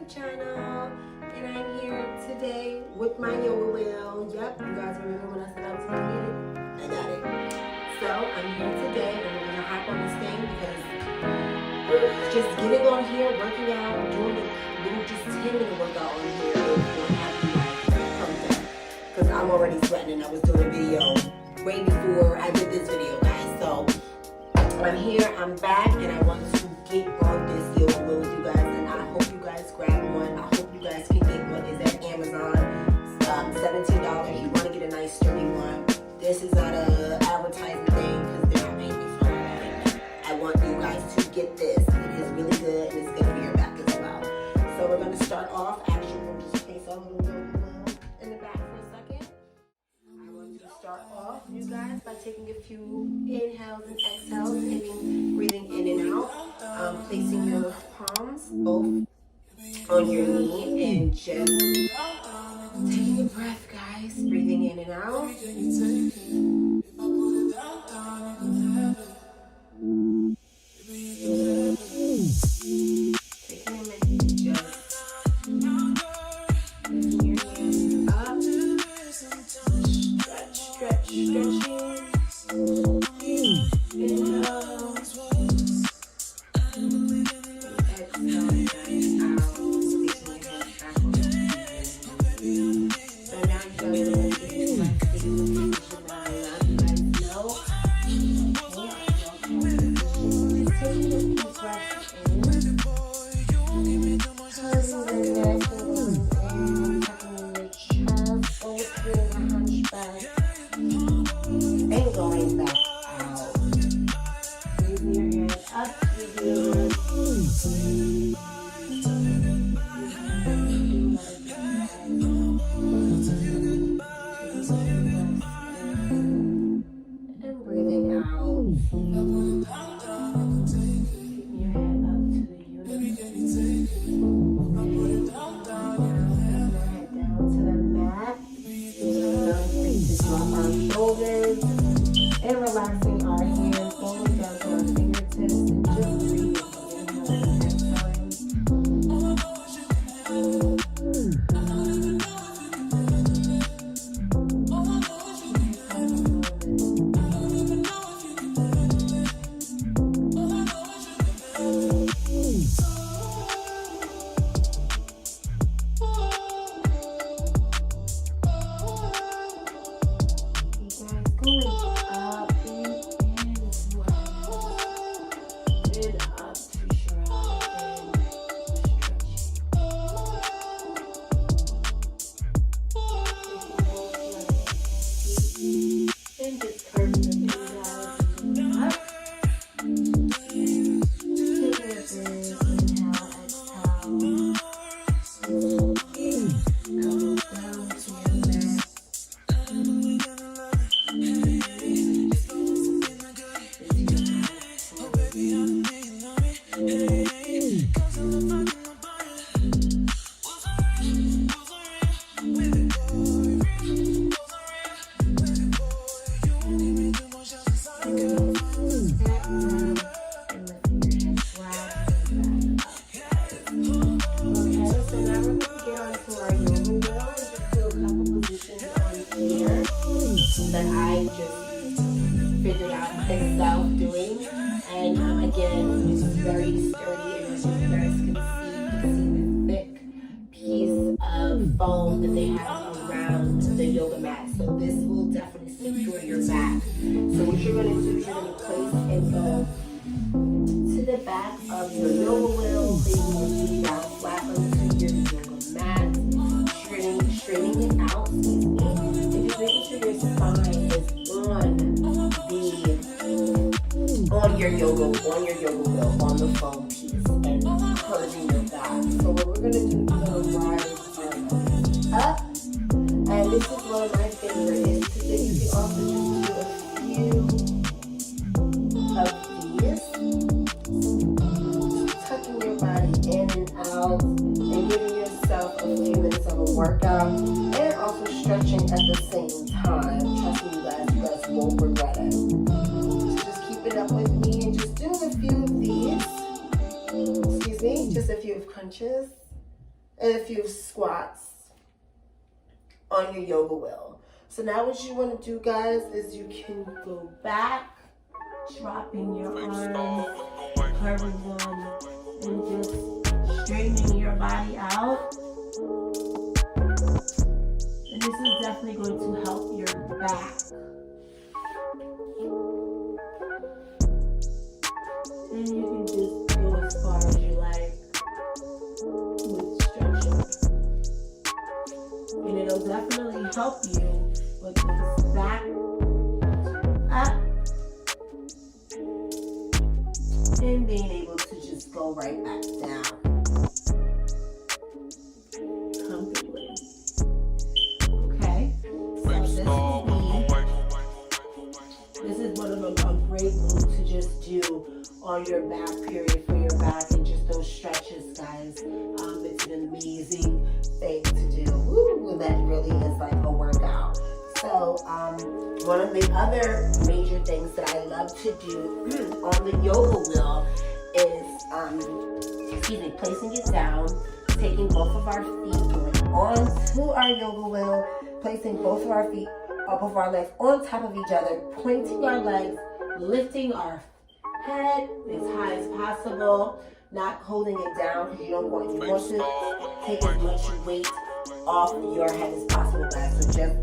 Channel, and I'm here today with my yoga wheel. Yep, you guys remember when I said I was gonna get it? I got it. So I'm here today, and we're gonna hop on this thing because just getting on here, working out, doing a little just 10-minute workout on here is gonna have me like perfect. Because I'm already sweating, and I was doing a video way before I did this video, guys. So I'm here, I'm back, and I want to get on this yoga wheel with you guys. Grab one. I hope you guys can get one. It's at Amazon. $17. You want to get a nice sturdy one. This is not an advertising thing because they're not making me fun of it. I want you guys to get this. It is really good and it's good for your back as well. So we're going to start off. Actually, we'll just place our little yoga wheel in the back for a second. I want to start off, you guys, by taking a few inhales and exhales, breathing in and out, placing your palms both on your knee and just taking a breath, guys. Breathing in and out. Taking a minute to just lifting your hands up. Stretching. Inhale. And relaxing our hands all the way down to our fingertips and just breathing. That I just figured out myself doing, and again, it's very sturdy, and as you guys can see the thick piece of foam that they have around the yoga mat. So this will definitely secure your back. So what you're going to do is you're going to place and go to the back of your yoga wheel, placing your feet down flat onto your yoga mat, straightening it out, and just making sure your spine is on your yoga wheel, on the foam piece, and purging your back. So what we're gonna do is we're gonna rise up, and this is one of my favorites. Is to then you can also just do a few of these, tucking your body in and out. out and giving yourself a few minutes of a workout and also stretching at the same time. Trust me, you guys won't regret it. So just keep it up with me and just doing a few of these. Excuse me, just a few of crunches and a few squats on your yoga wheel. So now what you want to do, guys, is you can go back, dropping your arms, curving them, and just straightening your body out. And this is definitely going to help your back. And you can just go as far as you like with stretching. And it'll definitely help you with this back up and being able to just go right back down comfortably. Okay, so this is one of a great move to just do on your back period for your back, and just those stretches, guys. It's an amazing thing to do. Ooh, that really is like a workout. So one of the other major things that I love to do on the yoga wheel is, placing it down, taking both of our feet, going onto our yoga wheel, placing both of our feet, both of our legs on top of each other, pointing our legs, lifting our head as high as possible, not holding it down because you don't want to take as much weight off your head as possible, guys. So just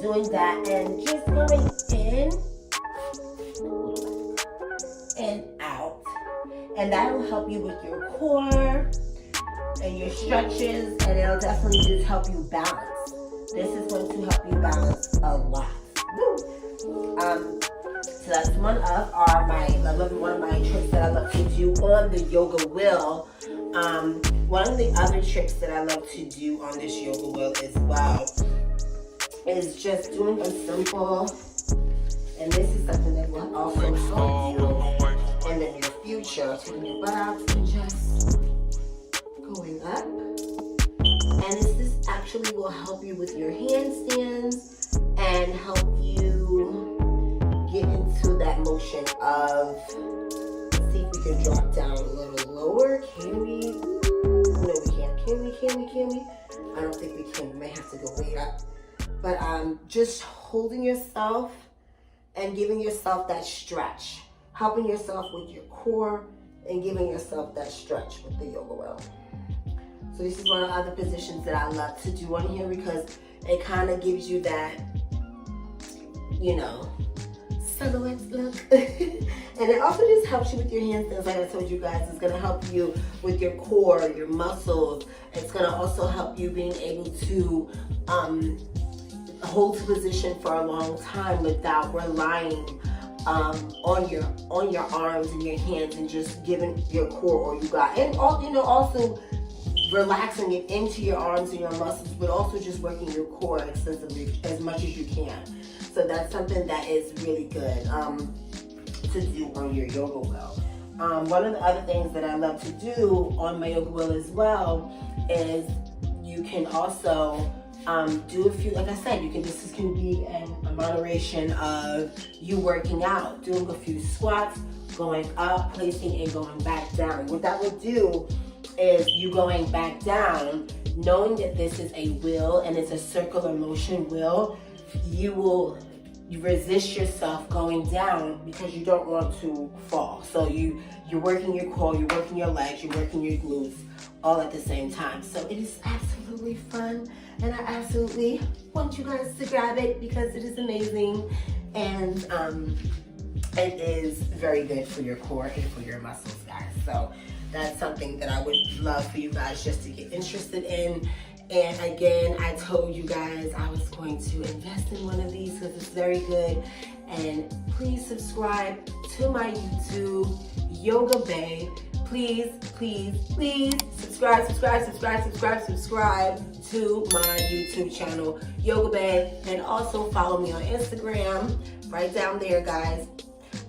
doing that and just going in and out. And that will help you with your core and your stretches, and it'll definitely just help you balance. This is going to help you balance a lot. So that's one of my tricks that I love to do on the yoga wheel. One of the other tricks that I love to do on this yoga wheel as well is just doing a simple, and this is something that will also help you in the near future, taking your butt out and just going up. And this actually will help you with your handstands and help you get into that motion of, let's see if we can drop down a little lower. Can we? No, we can't. Can we? I don't think we can. We may have to go way up. But just holding yourself and giving yourself that stretch, helping yourself with your core and giving yourself that stretch with the yoga wheel. So this is one of the other positions that I love to do on here because it kind of gives you that, silhouette look. And it also just helps you with your handstands. Like I told you guys, it's going to help you with your core, your muscles. It's going to also help you being able to hold position for a long time without relying on your arms and your hands, and just giving your core all you got. And also relaxing it into your arms and your muscles, but also just working your core extensively as much as you can. So that's something that is really good to do on your yoga wheel. One of the other things that I love to do on my yoga wheel as well is you can also do a few, like I said, this can be a moderation of you working out, doing a few squats, going up, placing and going back down. What that will do is you going back down, knowing that this is a wheel and it's a circular motion wheel, you resist yourself going down because you don't want to fall. So you're working your core, you're working your legs, you're working your glutes all at the same time. So it is absolutely fun, and I absolutely want you guys to grab it because it is amazing, and it is very good for your core and for your muscles, guys. So that's something that I would love for you guys just to get interested in. And again, I told you guys I was going to invest in one of these because it's very good. And please subscribe to my YouTube, Yoga Bae. Please, please, please subscribe to my YouTube channel, Yoga Bae. And also follow me on Instagram, right down there, guys.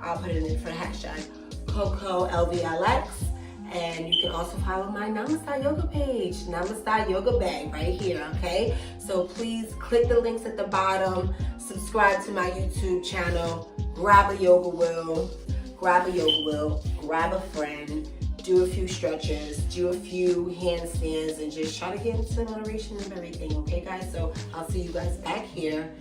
I'll put it in for the hashtag CocoLVLX. And you can also follow my Namaste Yoga page, Namaste Yoga Bag right here, okay? So please click the links at the bottom, subscribe to my YouTube channel, grab a yoga wheel, grab a friend, do a few stretches, do a few handstands, and just try to get into moderation and everything, okay guys? So I'll see you guys back here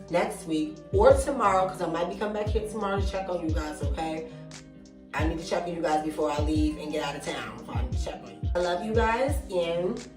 next week or tomorrow, because I might be coming back here tomorrow to check on you guys, okay? I need to check on you guys before I leave and get out of town. I need to check on you. I love you guys, and